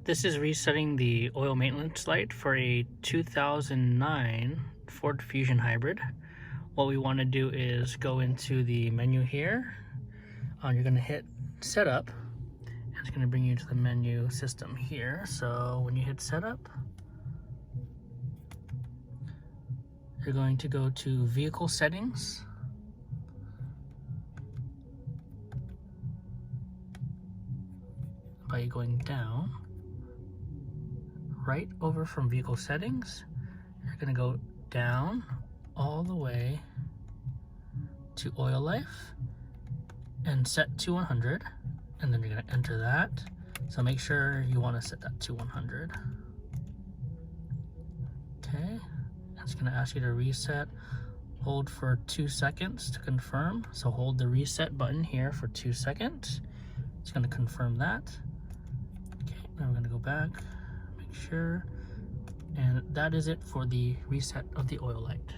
This is resetting the oil maintenance light for a 2009 Ford Fusion Hybrid. What we want to do is go into the menu here. You're going to hit setup, and it's going to bring you to the menu system here. So when you hit setup, you're going to go to vehicle settings. By going down, right over from vehicle settings, you're going to go down all the way to oil life and set to 100, and then you're going to enter that. So make sure you want to set that to 100. Okay, it's going to ask you to reset. Hold for 2 seconds to confirm. So hold the reset button here for 2 seconds. It's going to confirm that. Okay, now we're going to go back, make sure, and that is it for the reset of the oil light.